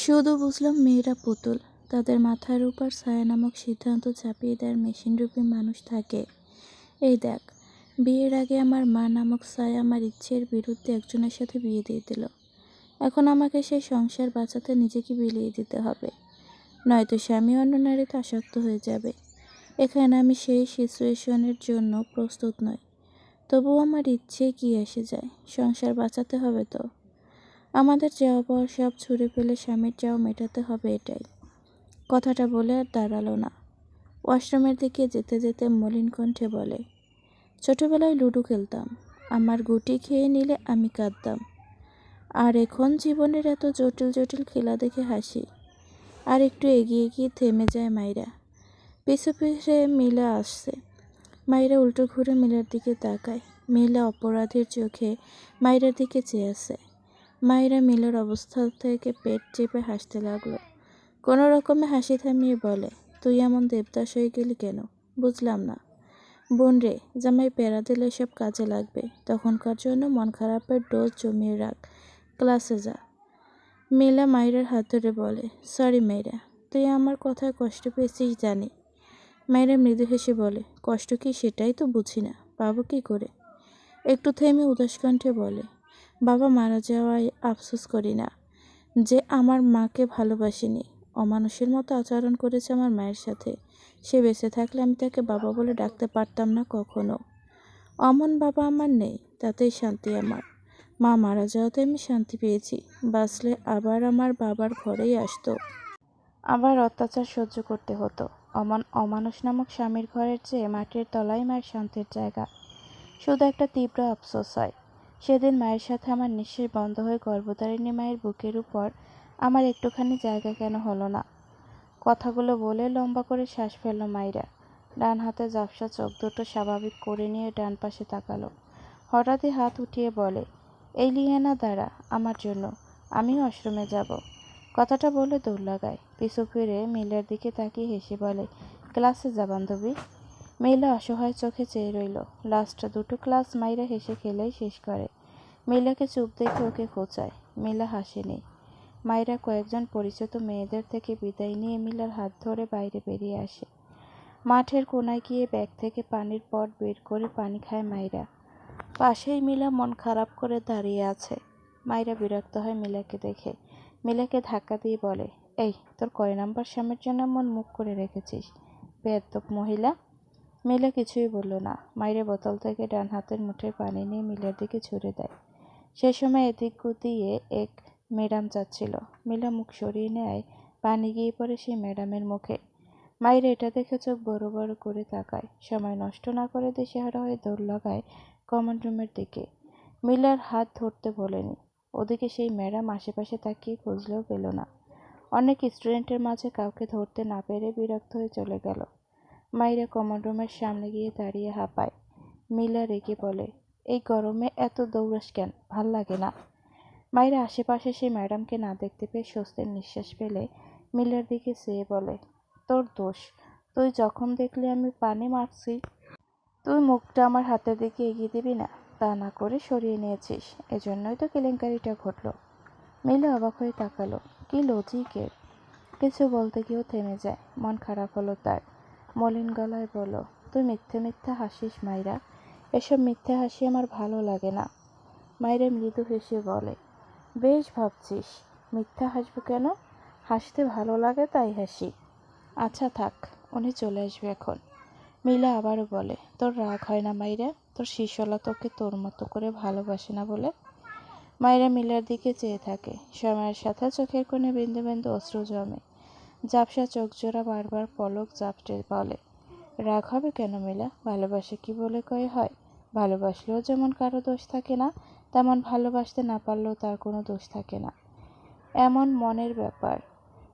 শুধু বুঝলাম মেয়েরা পুতুল, তাদের মাথার উপর ছায়া নামক সিদ্ধান্ত চাপিয়ে দেওয়ার মেশিনরূপী মানুষ থাকে। এই দেখ, বিয়ের আগে আমার মা নামক ছায়া আমার ইচ্ছের বিরুদ্ধে একজনের সাথে বিয়ে দিয়ে দিল। এখন আমাকে সেই সংসার বাঁচাতে নিজেকে বিলিয়ে দিতে হবে, নয়তো স্বামী অন্য নারীতে আসক্ত হয়ে যাবে। এখানে আমি সেই সিচুয়েশনের জন্য প্রস্তুত নই। তবুও আমার ইচ্ছে কি এসে যায়, সংসার বাঁচাতে হবে তো। আমাদের চাওয়া পাওয়া সব ছুঁড়ে ফেলে স্বামীর চাও মেটাতে হবে, এটাই। কথাটা বলে আর দাঁড়ালো না। ওয়াশরুমের দিকে যেতে যেতে মলিন কণ্ঠে বলে, ছোটবেলায় লুডো খেলতাম, আমার গুটি খেয়ে নিলে আমি কাঁদতাম। আর এখন জীবনের এত জটিল জটিল খেলা দেখে হাসি। আর একটু এগিয়ে গিয়ে থেমে যায় মাইরা। পিছু পিছে মিলা আসছে। মাইরা উল্টো ঘুরে মিলার দিকে তাকায়। মিলা অপরাধীর চোখে মাইরার দিকে চেয়ে আছে। মাইরা মিলার অবস্থা থেকে পেট চেপে হাসতে লাগলো। কোনো রকমে হাসি থামিয়ে বলে, তুই এমন দেবদাস হয়ে গেলি কেন? বুঝলাম না। বোন রে, জামাই প্যারা দিলে সব কাজে লাগবে। তখনকার জন্য মন খারাপের ডোজ জমিয়ে রাখ, ক্লাসে যা। মিলা মাইরার হাত ধরে বলে, সরি মাইরা, তুই আমার কথায় কষ্ট পেয়েছিস জানি। মাইরা মৃদু হেসে বলে, কষ্ট কি সেটাই তো বুঝি না, পাবো কি করে। একটু থেমে উদাস কণ্ঠে বলে, বাবা মারা যাওয়ায় আফসোস করি না যে আমার মাকে ভালোবাসিনি। অমানুষের মতো আচরণ করেছে আমার মায়ের সাথে। সে বেঁচে থাকলে আমি তাকে বাবা বলে ডাকতে পারতাম না কখনো। অমন বাবা আমার নেই, তাতেই শান্তি আমার। মা মারা যাওয়াতে আমি শান্তি পেয়েছি। বাঁচলে আবার আমার বাবার ঘরেই আসতো, আবার অত্যাচার সহ্য করতে হতো। অমানুষ নামক স্বামীর ঘরের চেয়ে মাটির তলায় মায়ের শান্তির জায়গা। শুধু একটা তীব্র আফসোস হয়, সেদিন মায়ের সাথে আমার নিঃশ্বাস বন্ধ হয়ে গর্ভধারিণী মায়ের বুকের উপর আমার একটুখানি জায়গা কেন হলো না। কথাগুলো বলে লম্বা করে শ্বাস ফেলল মাইরা। ডান হাতে ঝাপসা চোখ দুটো স্বাভাবিক করে নিয়ে ডান পাশে তাকালো। হঠাৎই হাত উঠিয়ে বলে, এই লিয়ানা দাঁড়া আমার জন্য, আমি ওয়াশরুমে যাব। কথাটা বলে দৌড় লাগায়। পিছু ফিরে মিলার দিকে তাকিয়ে হেসে বলে, ক্লাসে যা বান্ধবী। মিলা অসহায় চোখে চেয়ে রইল। লাস্ট দুটো ক্লাস মাইরা হেসে খেলেই শেষ করে। মিলাকে চুপ দেখে ওকে খোঁচায়। মিলা হাসেনি। মাইরা কয়েকজন পরিচিত মেয়েদের থেকে বিদায় নিয়ে মিলার হাত ধরে বাইরে বেরিয়ে আসে। মাঠের কোনায় গিয়ে ব্যাগ থেকে পানির পট বের করে পানি খায় মাইরা। পাশেই মিলা মন খারাপ করে দাঁড়িয়ে আছে। মাইরা বিরক্ত হয় মিলাকে দেখে। মিলাকে ধাক্কা দিয়ে বলে, এই তোর কয় নাম্বার স্বামীর জন্য মন মুখ করে রেখেছিস, বেয়াদব মহিলা। মিলা কিছুই বলল না। মাইরা বোতল থেকে ডান হাতের মুঠোয় পানি নিয়ে মিলার দিকে ছুড়ে দেয়। সে সময় এদিক দিয়ে এক ম্যাডাম যাচ্ছিল। মিলা মুখ সরিয়ে নেয়, পানি গিয়ে পড়ে সেই ম্যাডামের মুখে। মাইরা এটা দেখে চোখ বড় বড় করে তাকায়। সময় নষ্ট না করে দিশেহারা হয়ে দৌড় লাগায় কমন রুমের দিকে। মিলার হাত ধরতে বলেনি। ওদিকে সেই ম্যাডাম আশেপাশে তাকিয়ে খুঁজলেও পেল না। অনেক স্টুডেন্টের মাঝে কাউকে ধরতে না পেরে বিরক্ত হয়ে চলে গেল। মাইরা কমন রুমের সামনে গিয়ে দাঁড়িয়ে হাঁপায়। মিলা রেগে বলে, এই গরমে এত দৌড়াস কেন, ভাল লাগে না। মাইরা আশেপাশে সেই ম্যাডামকে না দেখতে পেয়ে স্বস্তির নিঃশ্বাস ফেলে মিলার দিকে চেয়ে বলে, তোর দোষ, তুই যখন দেখলি আমি পানি মারছি, তুই মুখটা আমার হাতের দিকে এগিয়ে দিবি না, তা না করে সরিয়ে নিয়েছিস, এজন্যই তো কেলেঙ্কারিটা ঘটলো। মিলা অবাক হয়ে তাকালো। কি লজিকের। কিছু বলতে গিয়েও থেমে যায়। মন খারাপ হলো তার। মলিন গলায় বলল, তুই মিথ্যে মিথ্যে হাসিস মাইরা, এসব মিথ্যে হাসি আমার ভালো লাগে না। মাইরা মৃদু হেসে বলে, বেশ ভাবছিস, মিথ্যা হাসবো কেন, হাসতে ভালো লাগে তাই হাসি। আচ্ছা থাক, উনি চলে আসবে এখন। মিলা আবারও বলে, তোর রাগ হয় না মাইরা, তোর শিশলা তোকে তোর মতো করে ভালোবাসে না বলে। মাইরা মিলার দিকে চেয়ে থাকে। সময়ের সাথে চোখের কোণে বিন্দু বিন্দু অশ্রু জমে। ঝাপসা চোখ জোড়া বারবার পলক ঝাপটে বলে, রাগ হবে কেন মিলা, ভালোবাসে কি বলে কয়ে হয়। ভালোবাসলেও যেমন কারো দোষ থাকে না, তেমন ভালোবাসতে না পারলেও তার কোনো দোষ থাকে না। এমন মনের ব্যাপার।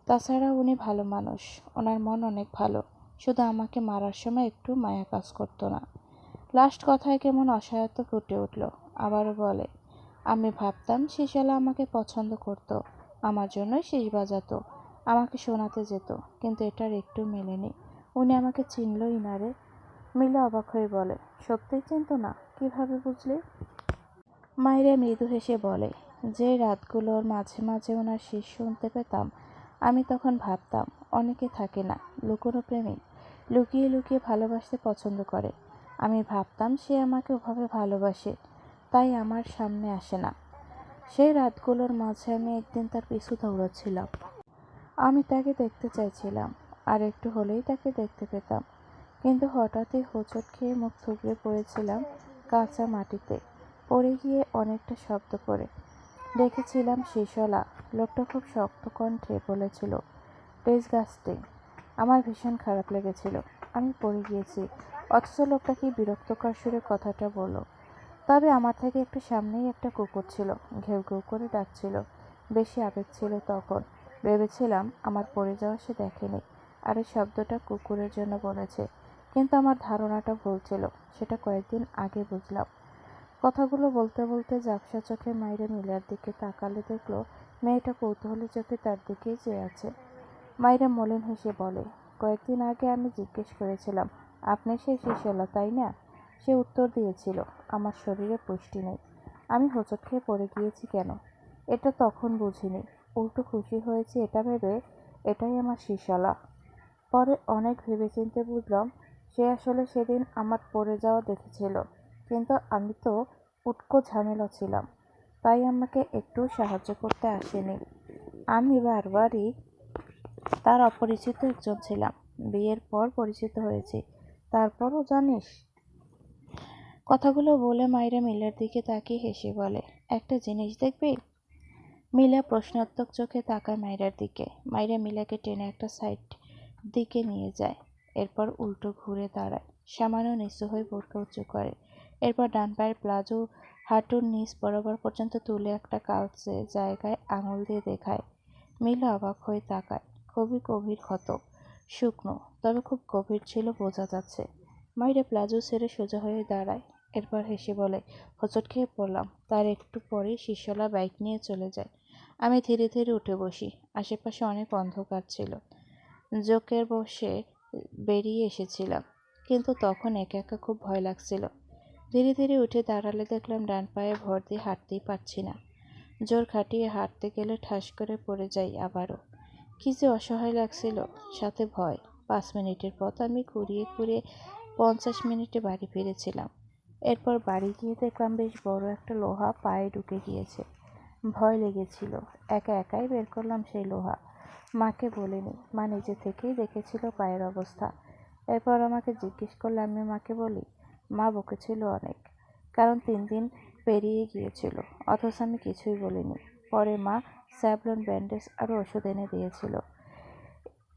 তাছাড়া উনি ভালো মানুষ, ওনার মন অনেক ভালো। শুধু আমাকে মারার সময় একটু মায়া কাজ করতো না। লাস্ট কথায় কেমন অসহায়ত্ব ফুটে উঠল। আবারও বলে, আমি ভাবতাম শিশালা আমাকে পছন্দ করত, আমার জন্যই শীষ বাজাতো, আমাকে শোনাতে যেত, কিন্তু এটার একটু মেলেনি। উনি আমাকে চিনলই না রে। মিলা অবাক হয়ে বলে, সত্যিই চিনতো না, কিভাবে বুঝলি? মাইরা মৃদু হেসে বলে, যে রাতগুলোর মাঝে মাঝে ওনার শীষ শুনতে পেতাম, আমি তখন ভাবতাম অনেকে থাকে না লুকোনো প্রেমিক, লুকিয়ে লুকিয়ে ভালোবাসতে পছন্দ করে। আমি ভাবতাম সে আমাকে ওভাবে ভালোবাসে, তাই আমার সামনে আসে না। সেই রাতগুলোর মাঝে আমি একদিন তার পিছু দৌড়াচ্ছিলাম। আমি তাকে দেখতে চাইছিলাম, আর একটু হলেই তাকে দেখতে পেতাম। কিন্তু হঠাৎই হোঁচট খেয়ে মুখ থুবড়ে পড়েছিলাম কাঁচা মাটিতে, পড়ে গিয়ে অনেকটা শব্দ করে। দেখেছিলাম শিশলা। লোকটা খুব শক্ত কণ্ঠে বলেছিল, ডিসগাস্টিং। আমার ভীষণ খারাপ লেগেছিল। আমি পড়ে গিয়েছি, অথচ লোকটা কি বিরক্তকর সুরে কথাটা বলল। তবে আমার থেকে একটু সামনেই একটা কুকুর ছিল, ঘেউ ঘেউ করে ডাকছিল। বেশি আবেগ ছিল তখন। ভেবেছিলাম আমার পড়ে যাওয়া সে দেখেনি, আর এই শব্দটা কুকুরের জন্য বলেছে। কিন্তু আমার ধারণাটা ভুল ছিল, সেটা কয়েকদিন আগে বুঝলাম। কথাগুলো বলতে বলতে ঝাপসা চোখে মাইরে মিলার দিকে তাকালে দেখলো মেয়েটা কৌতূহলী চোখে তার দিকেই চেয়ে আছে। মাইরা মলিন হেসে বলে, কয়েকদিন আগে আমি জিজ্ঞেস করেছিলাম, আপনি সেই শিশলা তাই না? সে উত্তর দিয়েছিল, আমার শরীরে পুষ্টি নেই। আমি হোঁচট খেয়ে পড়ে গিয়েছি কেন, এটা তখন বুঝিনি। উল্টো খুশি হয়েছি এটা ভেবে, এটাই আমার শিশলা। পরে অনেক ভেবেচিন্তে বুঝলাম সে আসলে সেদিন আমার পড়ে যাওয়া দেখেছিল। কিন্তু আমি তো উটকো ঝামেলা ছিলাম, তাই আমাকে একটু সাহায্য করতে আসেনি। আমি বারবারই তার অপরিচিত একজন ছিলাম। বিয়ের পর পরিচিত হয়েছি। তারপরও জানিস। কথাগুলো বলে মাইরা মিলার দিকে তাকিয়ে হেসে বলে, একটা জিনিস দেখবি? মিলা প্রশ্নাত্মক চোখে তাকায় মাইরার দিকে। মাইরা মিলাকে টেনে একটা সাইড দিকে নিয়ে যায়। এরপর উল্টো ঘুরে দাঁড়ায়, সামান্য নিচু হয়ে বোরকা উঁচু করে। এরপর ডান পায়ের প্লাজো হাঁটুর নিচ বরাবর পর্যন্ত তুলে একটা কালচে জায়গায় আঙুল দিয়ে দেখায়। মিলা অবাক হয়ে তাকায়। খুবই গভীর ক্ষত, শুকনো, তবে খুব গভীর ছিল বোঝা যাচ্ছে। মাইরা প্লাজো ছেড়ে সোজা হয়ে দাঁড়ায়। এরপর হেসে বলে, হোঁচট খেয়ে পড়লাম। তার একটু পরেই শিশলা বাইক নিয়ে চলে যায়। আমি ধীরে ধীরে উঠে বসি। আশেপাশে অনেক অন্ধকার ছিল। জোকের বসে বেরিয়ে এসেছিলাম, কিন্তু তখন একা একা খুব ভয় লাগছিল। ধীরে ধীরে উঠে দাঁড়ালে দেখলাম ডান পায়ে ভর দিয়ে হাঁটতেই পারছি না। জোর খাটিয়ে হাঁটতে গেলে ঠাস করে পড়ে যাই আবারও। কি যে অসহায় লাগছিল, সাথে ভয়। 5 মিনিটের পথ আমি খুঁড়িয়ে খুঁড়িয়ে 50 মিনিটে বাড়ি ফিরেছিলাম। এরপর বাড়ি গিয়ে দেখলাম বেশ বড় একটা লোহা পায়ে ঢুকে গিয়েছে। ভয় লেগেছিল। একা একাই বের করলাম সেই লোহা। মাকে বলিনি, মা নিজে থেকেই দেখেছিল পায়ের অবস্থা। এরপর আমাকে জিজ্ঞেস করলে আমি মাকে বলি। মা বকেছিল অনেক, কারণ 3 দিন পেরিয়ে গিয়েছিল, অথচ আমি কিছুই বলিনি। পরে মা স্যাভলন, ব্যান্ডেজ আর ওষুধ এনে দিয়েছিল।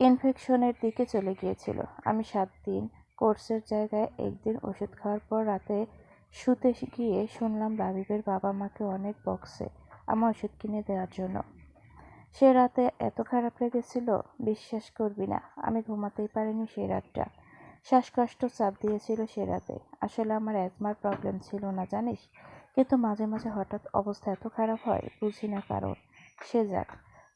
ইনফেকশনের দিকে চলে গিয়েছিল। আমি 7 দিন কোর্সের জায়গায় একদিন ওষুধ খাওয়ার পর রাতে শুতে গিয়ে শুনলাম লাবিবের বাবা মাকে অনেক বকছে আমার ওষুধ কিনে দেওয়ার জন্য। সে রাতে এত খারাপ লেগেছিল, বিশ্বাস করবি না, আমি ঘুমাতেই পারিনি সেই রাতটা। শ্বাসকষ্ট চাপ দিয়েছিল সে রাতে। আসলে আমার অ্যাজমার প্রবলেম ছিল না জানিস, কিন্তু মাঝে মাঝে হঠাৎ অবস্থা এত খারাপ হয়, বুঝি না কারণ। সে যাক,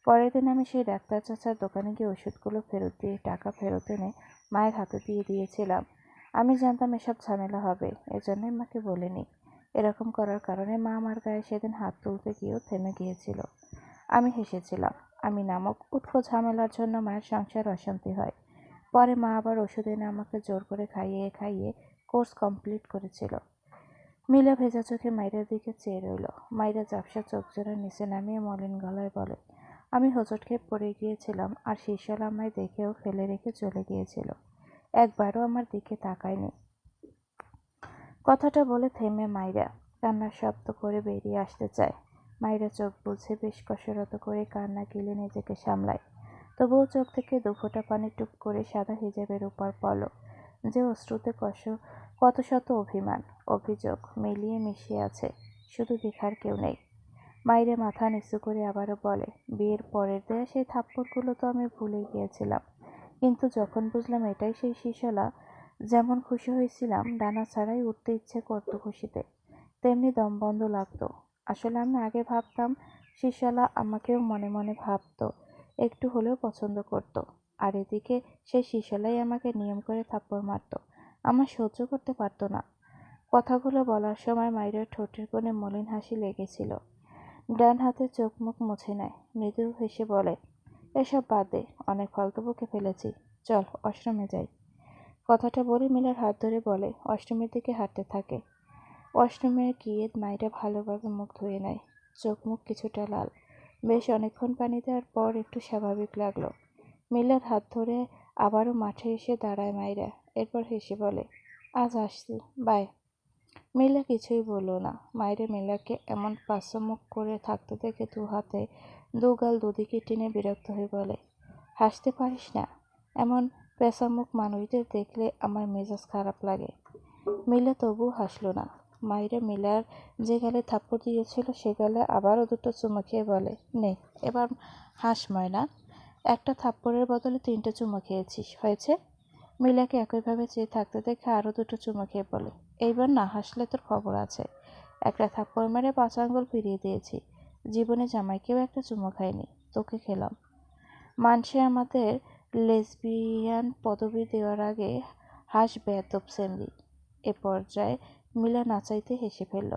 পরের দিন আমি সেই ডাক্তার চাচার দোকানে গিয়ে ওষুধগুলো ফেরত দিয়ে টাকা ফেরত এনে মায়ের হাতে দিয়ে দিয়েছিলাম। আমি জানতাম এসব ঝামেলা হবে, এজন্যই মাকে বলিনি। এরকম করার কারণে মা আমার গায়ে সেদিন হাত তুলতে গিয়েও থেমে গিয়েছিল। আমি হেসেছিলাম। আমি নামক উটকো ঝামেলার জন্য মায়ের সংসার অশান্তি হয়। পরে মা আবার ওষুধ এনে আমাকে জোর করে খাইয়ে খাইয়ে কোর্স কমপ্লিট করেছিল। মিলা ভেজা চোখে মাইরার দিকে চেয়ে রইল। মাইরা ঝাপসা চোখ জোড়া নিচে নামিয়ে মলিন গলায় বলে, আমি হোঁচট খেয়ে পড়ে গিয়েছিলাম, আর শিশলা আমায় দেখেও ফেলে রেখে চলে গিয়েছিল। একবারও আমার দিকে তাকায়নি। কথাটা বলে থেমে মাইরা কান্নার শব্দ করে বেরিয়ে আসতে চায়। মাইরা চোখ বুজে বেশ কসরত করে কান্না গিলে নিজেকে সামলায়। তবুও চোখ থেকে দুফোঁটা পানি টুপ করে সাদা হিজাবের উপর পড়ল, যে অশ্রুতে কত শত অভিমান, অভিযোগ মিলিয়ে মিশিয়ে আছে, শুধু দেখার কেউ নেই। মাইরে মাথা নিচু করে আবারও বলে, বিয়ের পরের দেয়া সেই থাপ্পড়গুলো তো আমি ভুলে গিয়েছিলাম, কিন্তু যখন বুঝলাম এটাই সেই শিশলা, যেমন খুশি হয়েছিলাম ডানা ছাড়াই উঠতে ইচ্ছে করতো খুশিতে, তেমনি দমবন্ধ লাগতো। আসলে আমি আগে ভাবতাম শিশলা আমাকেও মনে মনে ভাবতো, একটু হলেও পছন্দ করতো। আর এদিকে সেই শিশলাই আমাকে নিয়ম করে থাপ্পড় মারতো। আমার সহ্য করতে পারতো না। কথাগুলো বলার সময় মাইরের ঠোঁটের কোণে মলিন হাসি লেগেছিল। ডান হাতে চোখ মুখ মুছে নেয়, মৃদু হেসে বলে, এসব বাদ দে, অনেক ফালতু বকে ফেলেছি, চল অশ্রমে যাই। কথাটা বলে মিলার হাত ধরে বলে অষ্টমীর দিকে হাঁটতে থাকে। অষ্টমে গিয়ে মাইরা ভালোভাবে মুখ ধুয়ে নেয়, চোখ মুখ কিছুটা লাল। বেশ অনেকক্ষণ পানি দেওয়ার পর একটু স্বাভাবিক লাগলো। মিলার হাত ধরে আবারও মাঠে এসে দাঁড়ায় মাইরা, এরপর হেসে বলে, আজ আসছি, বাই। মিলা কিছুই বলল না। মাইরা মিলাকে এমন পাঁচমুখ করে থাকতে দেখে দু হাতে দু গাল দুদিকে টেনে বিরক্ত হয়ে বলে, হাসতে পারিস না? এমন পেঁচামুখ মানুষদের দেখলে আমার মেজাজ খারাপ লাগে। মিলা তবু হাসল না। মাইরা মিলার যে গালে থাপ্পড় দিয়েছিল সে গালে আবারও দুটো চুমু খেয়ে বলে, নে এবার হাস ময়না, একটা থাপ্পড়ের বদলে 3টে চুমু খেয়েছিস, হয়েছে? মিলাকে একইভাবে চেয়ে থাকতে দেখে আরও দুটো চুমু খেয়ে বলে, এইবার না হাসলে তোর খবর আছে। একটা থাপ্পড় মেরে 5 আঙ্গুল ফিরিয়ে দিয়েছি। জীবনে জামাইকেও একটা চুমু খাইনি, তোকে খেলাম। মানসে আমাদের লেসবিয়ান পদবি দেওয়ার আগে হাস বেয়াদব সেমরি। এ পর্যায়ে মিলা নাচাইতে হেসে ফেলল।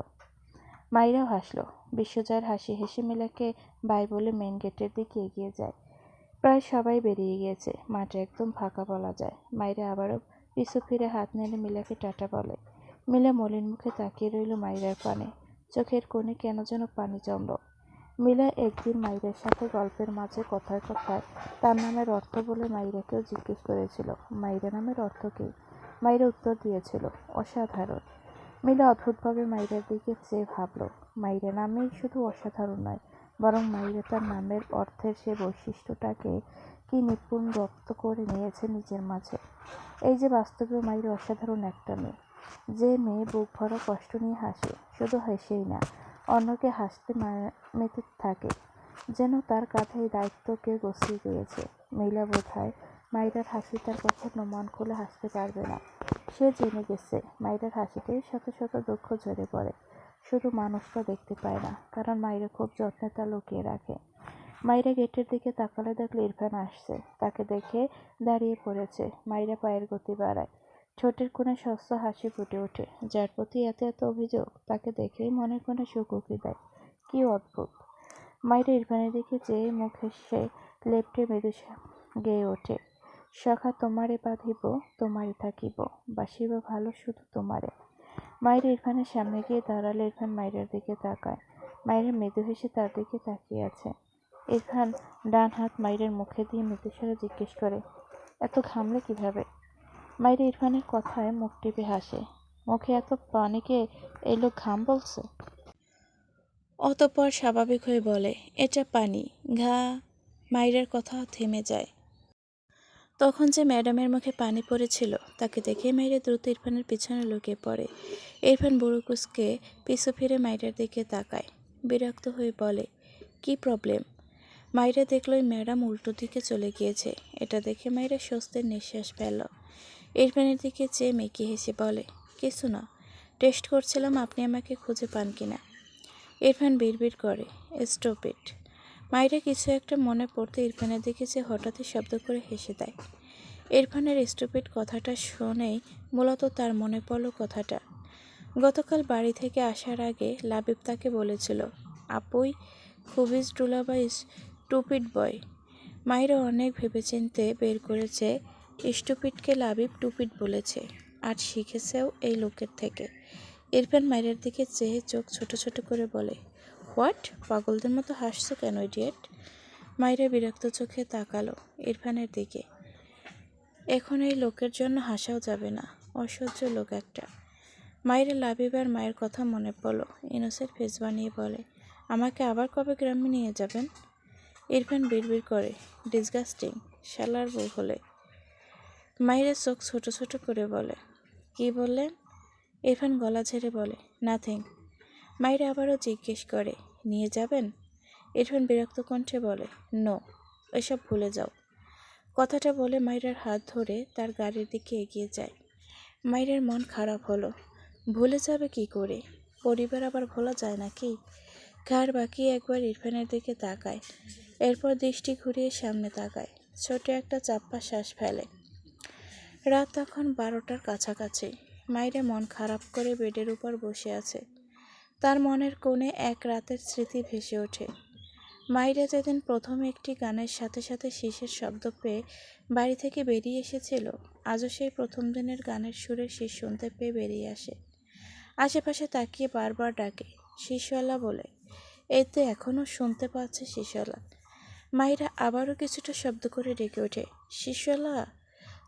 মাইরাও হাসল। বিশ্বজয়ের হাসি হেসে মিলাকে বাই বলে মেন গেটের দিকে এগিয়ে যায়। প্রায় সবাই বেরিয়ে গিয়েছে, মাঠে একদম ফাঁকা বলা যায়। মাইরা আবারও পিছু ফিরে হাত নেড়ে মিলাকে টাটা বলে। মিলা মলিন মুখে তাকিয়ে রইল মাইরার পানে, চোখের কোণে কেন যেন পানি জমল। মিলা একদিন মাইরার সাথে গল্পের মাঝে কথায় কথায় তার নামের অর্থ বলে মাইরাকেও জিজ্ঞেস করেছিল, মাইরা নামের অর্থ কী? মাইরা উত্তর দিয়েছিল, অসাধারণ। মিলা অদ্ভুতভাবে মাইরার দিকে চেয়ে ভাবল, মাইরা নামেই শুধু অসাধারণ নয়, বরং মাইরা তার নামের অর্থের সে বৈশিষ্ট্যটাকে কি নিপুণ রপ্ত করে নিয়েছে নিজের মাঝে। এই যে বাস্তবেও মাইরা অসাধারণ একটা মেয়ে, যে মেয়ে বুক ভরা কষ্ট নিয়ে হাসে, শুধু হাসেই না, অন্যকে হাসতে মেতে থাকে, যেন তার কাঁধে দায়িত্বকে গছিয়ে দিয়েছে। মিলা বোধহয় মাইরার হাসি তার কখনো মন খুলে হাসতে পারবে না। সে জেনে গেছে মাইরার হাসিতেই শত শত দুঃখ ঝরে পড়ে, শুধু মানুষটা দেখতে পায় না, কারণ মাইরা খুব যত্নে তা লুকিয়ে রাখে। মাইরা গেটের দিকে তাকালে দেখলে ইরফান আসছে। তাকে দেখে দাঁড়িয়ে পড়েছে। মাইরা পায়ের গতি বাড়ায়, ঠোঁটের কোণে স্বচ্ছ হাসি ফুটে ওঠে। যার প্রতি এত এত অভিযোগ, তাকে দেখেই মনের কোণে সুখ উকি দেয়। কি অদ্ভুত! মাইরা ইরফানের দিকে চেয়ে মুখ হেসে লেপ্টে মৃদু গেয়ে ওঠে, সখা তোমারে বাঁধিব, তোমারই থাকিব, বাসিব ভালো শুধু তোমারে। মাইরা ইরফানের সামনে গিয়ে দাঁড়ালে ইরফান মাইরার দিকে তাকায়। মাইরা মৃদু হেসে তার দিকে তাকিয়ে আছে। ইরফান ডান হাত মাইরার মুখে দিয়ে মৃদুস্বরে জিজ্ঞেস করে, এত ঘামলে কিভাবে? মাইরা ইরফানের কথায় মুখ টিপে হাসে। মুখে এত পানিকে এই লোক ঘাম বলছে? অতঃপর স্বাভাবিক হয়ে বলে, এটা পানি, ঘা। মাইরার কথা থেমে যায়। তখন যে ম্যাডামের মুখে পানি পড়েছিল তাকে দেখে মাইরা দ্রুত ইরফানের পিছনে লুকিয়ে পড়ে। ইরফান বুড়ো কুঁচকে পিছু ফিরে মাইরার দিকে তাকায়, বিরক্ত হয়ে বলে, কি প্রবলেম? মাইরা দেখলই ম্যাডাম উল্টো দিকে চলে গিয়েছে। এটা দেখে মাইরা স্বস্তির নিঃশ্বাস ফেলল। ইরফানের দিকে চেয়ে মেকি হেসে বলে, কিছু না, টেস্ট করছিলাম আপনি আমাকে খুঁজে পান কিনা। ইরফান বিড়বিড় করে, স্টপ ইট। মাইরা কিছু একটা মনে পড়তে ইরফানের দিকে চেয়ে হঠাৎই শব্দ করে হেসে দেয়। ইরফানের স্টুপিড কথাটা শুনেই মূলত তার মনে পড়ল কথাটা গতকাল বাড়ি থেকে আসার আগে লাবিব তাকে বলেছিল, আপুই খুবই ডুলাবাই স্টুপিড বয়। মাইরা অনেক ভেবেচিন্তে বের করেছে স্টুপিডকে লাবিব টুপিড বলেছে, আর শিখেছেও এই লোকের থেকে। ইরফান মাইরার দিকে চেয়ে চোখ ছোট ছোট করে বলে, হোয়াট? পাগলদের মতো হাসছো কেন ইডিয়েট? মাইরা বিরক্ত চোখে তাকালো ইরফানের দিকে। এখন এই লোকের জন্য হাসাও যাবে না, অসহ্য লোক একটা। মাইরা লাবিব আর মায়ের কথা মনে পড়ল, ইনোসের ফেস বানিয়ে বলে, আমাকে আবার কবে গ্রামে নিয়ে যাবেন? ইরফান বিড়বিড় করে, ডিসগাস্টিং, শালার বউ হলে। মাইরা চোখ ছোট ছোট করে বলে, কি বললেন? ইরফান গলা ঝেড়ে বলে, নাথিং। মাইরা আবারও জিজ্ঞেস করে, নিয়ে যাবেন? ইরফান বিরক্ত কণ্ঠে বলে, নো, এসব ভুলে যাও। কথাটা বলে মাইরার হাত ধরে তার গাড়ির দিকে এগিয়ে যায়। মাইরার মন খারাপ হলো। ভুলে যাবে কি করে? পরিবার আবার ভোলা যায় নাকি? ঘাড় বাঁকিয়ে একবার ইরফানের দিকে তাকায়, এরপর দৃষ্টি ঘুরিয়ে সামনে তাকায়, ছোট একটা চাপ্পা শ্বাস ফেলে। রাত তখন 12টার কাছাকাছি। মাইরা মন খারাপ করে বেডের উপর বসে আছে। তার মনের কোণে এক রাতের স্মৃতি ভেসে ওঠে। মাইরা যেদিন প্রথম একটি গানের সাথে সাথে শীষের শব্দ পেয়ে বাড়ি থেকে বেরিয়ে এসেছিল, আজও সেই প্রথম দিনের গানের সুরে শীষ শুনতে পেয়ে বেরিয়ে আসে। আশেপাশে তাকিয়ে বারবার ডাকে, শীষওয়ালা বলে। এই তো এখনও শুনতে পাচ্ছে শীষওয়ালা। মাইরা আবারও কিছুটা শব্দ করে ডেকে ওঠে, শীষওয়ালা।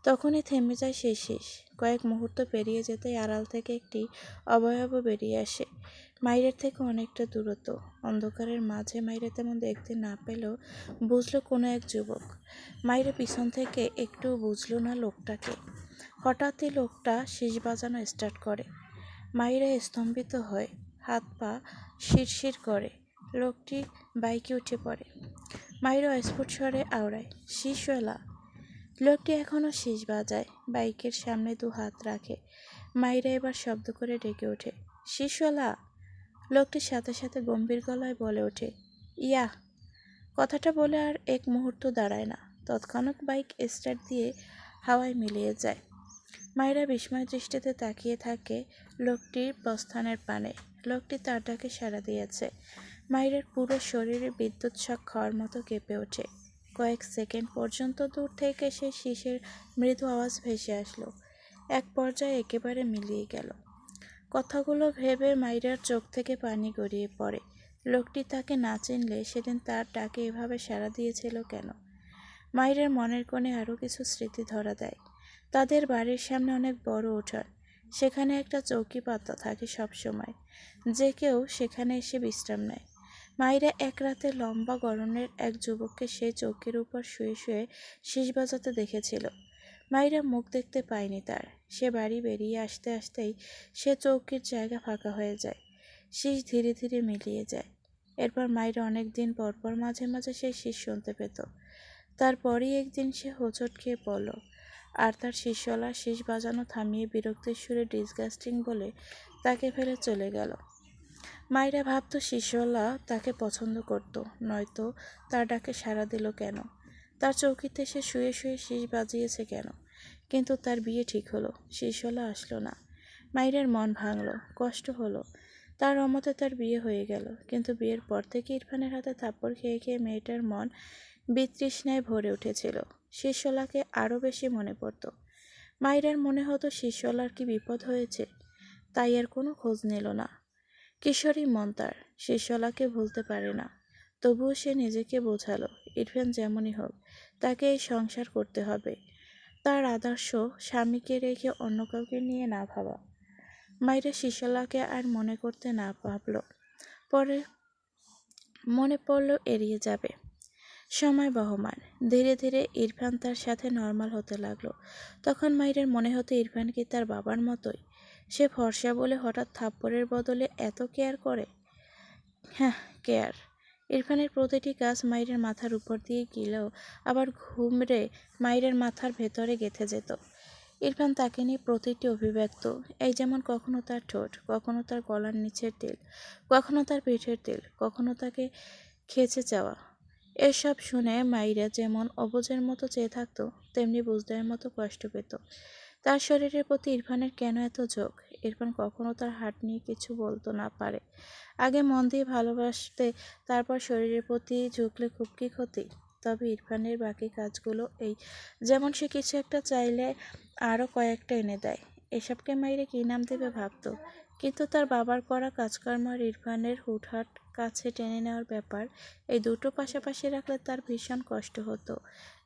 তখনই থেমে যায় সেই শীষ। কয়েক মুহূর্ত পেরিয়ে যেতেই আড়াল থেকে একটি অবয়ব বেরিয়ে আসে, মাইরের থেকে অনেকটা দূরত্ব। অন্ধকারের মাঝে মাইরা তেমন দেখতে না পেলেও বুঝলো কোনো এক যুবক। মাইরা পিছন থেকে একটু বুঝলো না লোকটাকে। হঠাৎই লোকটা শীষ বাজানো স্টার্ট করে। মাইরা স্তম্ভিত হয়, হাত পা শিরশির করে। লোকটি বাইকে উঠে পড়ে। মাইরা অস্ফুট স্বরে আওড়ায়, শীষওয়ালা। লোকটি এখনও শীষ বাজায়, বাইকের সামনে দু হাত রাখে। মাইরা এবার শব্দ করে ডেকে ওঠে, শীষওয়ালা। লোকটির সাথে সাথে গম্ভীর গলায় বলে ওঠে, ইয়া। কথাটা বলে আর এক মুহূর্ত দাঁড়ায় না, তৎক্ষণাৎ বাইক স্টার্ট দিয়ে হাওয়ায় মিলিয়ে যায়। মাইরা বিস্ময় দৃষ্টিতে তাকিয়ে থাকে লোকটির প্রস্থানের পানে। লোকটি তার ডাকে সাড়া দিয়েছে। মাইরার পুরো শরীরে বিদ্যুৎ শক খাওয়ার মতো কেঁপে ওঠে। কয়েক সেকেন্ড পর্যন্ত দূর থেকে সেই শীষের মৃদু আওয়াজ ভেসে আসলো, এক পর্যায়ে একেবারে মিলিয়ে গেল। কথাগুলো ভেবে মাইরার চোখ থেকে পানি গড়িয়ে পড়ে। লোকটি তাকে না চিনলে সেদিন তার ডাকে এভাবে সাড়া দিয়েছিল কেন? মাইরার মনের কোণে আরও কিছু স্মৃতি ধরা দেয়। তাদের বাড়ির সামনে অনেক বড় উঠান, সেখানে একটা চৌকি পাতা থাকে সবসময়। যে কেউ সেখানে এসে বিশ্রাম নেয়। মাইরা এক রাতে লম্বা গড়নের এক যুবককে সেই চৌকির উপর শুয়ে শুয়ে শীষ বাজাতে দেখেছিল। মাইরা মুখ দেখতে পায়নি তার। সে বাড়ি বেরিয়ে আসতে আসতেই সে চৌকির জায়গা ফাঁকা হয়ে যায়। শীষ ধীরে ধীরে মিলিয়ে যায়। এরপর মাইরা অনেক দিন পরপর মাঝে মাঝে সেই শীষ শুনতে পেত। তারপরই একদিন সে হোঁচট খেয়ে পড়ল, আর তার শীষওয়ালা শীষ বাজানো থামিয়ে বিরক্তির সুরে ডিসগাস্টিং বলে তাকে ফেলে চলে গেল। মাইরা ভাবত শীষওয়ালা তাকে পছন্দ করত, নয়তো তার ডাকে সাড়া দিল কেন? তার চৌকিতে সে শুয়ে শুয়ে শীষ বাজিয়েছে কেন? কিন্তু তার বিয়ে ঠিক হলো, শীষওয়ালা আসলো না। মাইরার মন ভাঙল, কষ্ট হলো। তার অমতে তার বিয়ে হয়ে গেল, কিন্তু বিয়ের পর থেকে ইরফানের হাতে থাপ্পড় খেয়ে খেয়ে মেয়েটার মন বিতৃষ্ণায় ভরে উঠেছিল। শীষওয়ালাকে আরও বেশি মনে পড়ত। মাইরার মনে হতো শীষওয়ালার কি বিপদ হয়েছে, তাই আর কোনো খোঁজ নিল না। কিশোরী মন তার, শীষওয়ালাকে ভুলতে পারে না। তবুও সে নিজেকে বোঝালো, ইরফান যেমনই হোক তাকে এই সংসার করতে হবে। তার আদর্শ স্বামীকে রেখে অন্য কাউকে নিয়ে না ভাবা। মাইরা শীষওয়ালাকে আর মনে করতে না ভাবল, পরে মনে পড়ল এড়িয়ে যাবে। সময় বহমান, ধীরে ধীরে ইরফান তার সাথে নর্মাল হতে লাগলো। তখন মাইরার মনে হতো ইরফান কি তার বাবার মতোই? সে ফর্সা বলে হঠাৎ থাপ্পড়ের বদলে এত কেয়ার করে। হ্যাঁ, কেয়ার। ইরফানের প্রতিটি কাজ মাইরের মাথার উপর দিয়ে গেলেও আবার ঘুমড়ে মাইরের মাথার ভেতরে গেঁথে যেত। ইরফান তাকে নিয়ে প্রতিটি অভিব্যক্ত, এই যেমন কখনো তার ঠোঁট, কখনো তার গলার নিচের তিল, কখনো তার পিঠের তিল, কখনো তাকে খেচে চাওয়া। এসব শুনে মাইরা যেমন অবুঝের মতো চেয়ে থাকতো, তেমনি বুঝদের মতো কষ্ট পেত। তার শরীরের প্রতি ইরফানের কেন এত ঝোঁক? ইরফান কখনো তার হাট নিয়ে কিছু বলতো না পারে। আগে মন দিয়ে ভালোবাসতে, তারপর শরীরের প্রতি ঝুঁকলে খুব কি ক্ষতি? তবে ইরফানের বাকি কাজগুলো এই, যেমন সে কিছু একটা চাইলে আরও কয়েকটা এনে দেয়। এসবকে মাইরে কী নাম দেবে ভাবতো। কিন্তু তার বাবার করা কাজকর্ম আর ইরফানের হুটহাট কাছে টেনে নেওয়ার ব্যাপার, এই দুটো পাশাপাশি রাখলে তার ভীষণ কষ্ট হতো।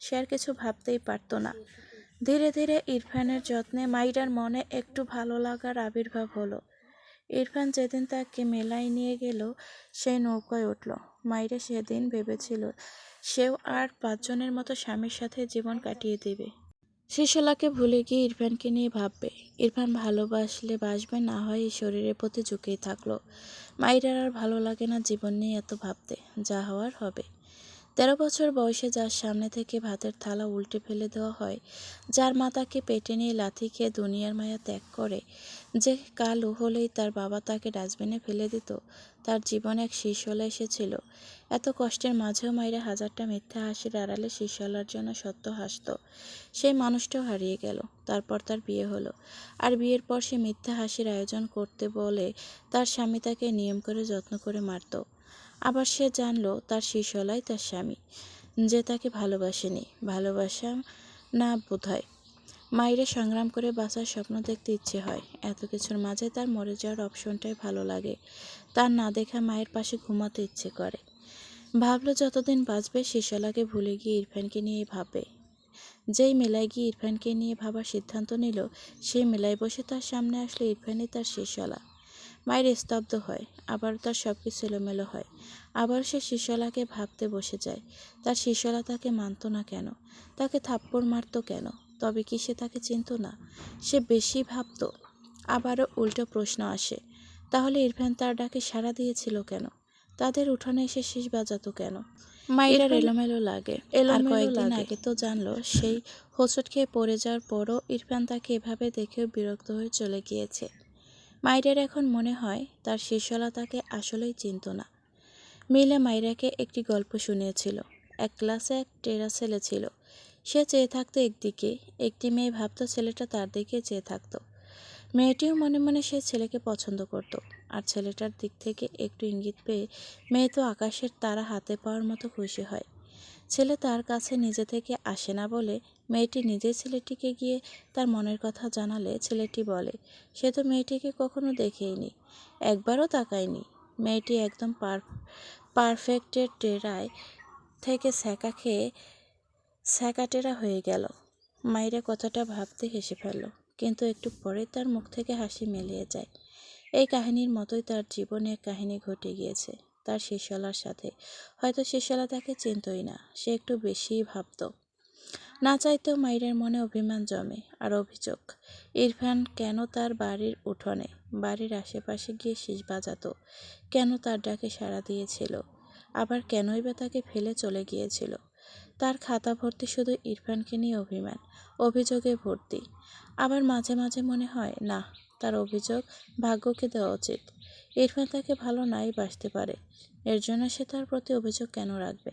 সে আর কিছু ভাবতেই পারত না। ধীরে ধীরে ইরফানের যত্নে মাইরার মনে একটু ভালো লাগার আবির্ভাব হলো। ইরফান যেদিন তাকে মেলায় নিয়ে গেল, সেই নৌকায় উঠল। মাইরা সেদিন ভেবেছিল সেও আর 5 জনের মতো স্বামীর সাথে জীবন কাটিয়ে দেবে। শিশলাকে ভুলে গিয়ে ইরফানকে নিয়ে ভাববে। ইরফান ভালোবাসলে বাসবে, না হয় এই শরীরের প্রতি ঝুঁকেই থাকলো। মাইরার আর ভালো লাগে না জীবন নিয়ে এত ভাবতে, যা হওয়ার হবে। 13 বছর বয়সে যার সামনে থেকে ভাতের থালা উল্টে ফেলে দেওয়া হয়, যার মা তাকে পেটে নিয়ে লাথি খেয়ে দুনিয়ার মায়া ত্যাগ করে, যে কালো হলেই তার বাবা তাকে ডাস্টবিনে ফেলে দিত, তার জীবনে এক শীর্ষলা এসেছিল। এত কষ্টের মাঝেও মায়েরা হাজারটা মিথ্যা হাসির আড়ালে শীর্ষলার জন্য সত্য হাসত। সেই মানুষটাও হারিয়ে গেল। তারপর তার বিয়ে হলো, আর বিয়ের পর সে মিথ্যা হাসির আয়োজন করতে বলে তার স্বামী তাকে নিয়ম করে যত্ন করে মারত। আবার সে জানলো তার শিশুলাই তার স্বামী, যে তাকে ভালোবাসেনি, ভালোবাসা না বোধহয়। মায়ের সংগ্রাম করে বাঁচার স্বপ্ন দেখতে ইচ্ছে হয়। এত কিছুর মাঝে তার মরে যাওয়ার অপশনটাই ভালো লাগে। তার না দেখা মায়ের পাশে ঘুমাতে ইচ্ছে করে। ভাবলো যতদিন বাঁচবে শিশলাকে ভুলে গিয়ে ইরফানকে নিয়ে ভাববে। যেই মেলায় গিয়ে ইরফানকে নিয়ে ভাবার সিদ্ধান্ত নিল, সেই মেলায় বসে তার সামনে আসলো ইরফানই তার শিশলা। মায়ের স্তব্ধ হয়, আবারও তার সব কিছু এলোমেলো হয়। আবার সে শিশলাকে ভাবতে বসে যায়। তার শিশলা তাকে মানত না কেন? তাকে থাপ্পড় মারত কেন? তবে কি সে তাকে চিনত না? সে বেশি ভাবত। আবারও উল্টো প্রশ্ন আসে, তাহলে ইরফান তার ডাকে সাড়া দিয়েছিল কেন? তাদের উঠানে এসে শীষ বাজাতো কেন? মায়ের এলোমেলো লাগে। আর কয়েকদিন আগে তো জানলো, সেই হোঁচট খেয়ে পড়ে যাওয়ার পরও ইরফান তাকে এভাবে দেখেও বিরক্ত হয়ে চলে গিয়েছে। মাইরার এখন মনে হয় তার শিশুলা তাকে আসলেই চিনত না। মিলে মাইরাকে একটি গল্প শুনিয়েছিল। এক ক্লাসে এক টেরা ছেলে ছিল। সে চেয়ে থাকতো একদিকে, একটি মেয়ে ভাবতো ছেলেটা তার দিকে চেয়ে থাকতো। মেয়েটিও মনে মনে সে ছেলেকে পছন্দ করত। আর ছেলেটার দিক থেকে একটু ইঙ্গিত পেয়ে মেয়ে তো আকাশের তারা হাতে পাওয়ার মতো খুশি হয়। ছেলে তার কাছে নিজে থেকে আসে না বলে মেয়েটি নিজেই ছেলেটিকে গিয়ে তার মনের কথা জানালে ছেলেটি বলে সে তো মেয়েটিকে কখনো দেখেইনি, একবারও তাকায়নি। মেয়েটি একদম পারফেক্টের টেরায় থেকে স্যাকাটেরা হয়ে গেল। মাইরা কথাটা ভাবতে হেসে ফেলল, কিন্তু একটু পরে তার মুখ থেকে হাসি মিলিয়ে যায়। এই কাহিনীর মতোই তার জীবনে এক কাহিনী ঘটে গিয়েছে তার শিশলার সাথে। হয়তো শিশলা তাকে চিনতই না, সে একটু বেশিই ভাবত। না চাইতেও মাইরের মনে অভিমান জমে, আর অভিযোগ। ইরফান কেন তার বাড়ির উঠোনে, বাড়ির আশেপাশে গিয়ে শীষ বাজাতো? কেন তার ডাকে সাড়া দিয়েছিল? আবার কেনই বা তাকে ফেলে চলে গিয়েছিল? তার খাতা ভর্তি শুধু ইরফানকে নিয়ে অভিমান, অভিযোগে ভর্তি। আবার মাঝে মাঝে মনে হয়, না, তার অভিযোগ ভাগ্যকে দেওয়া উচিত। ইরফান তাকে ভালো নাই বাসতে পারে, এর জন্য সে তার প্রতি অভিযোগ কেন রাখবে?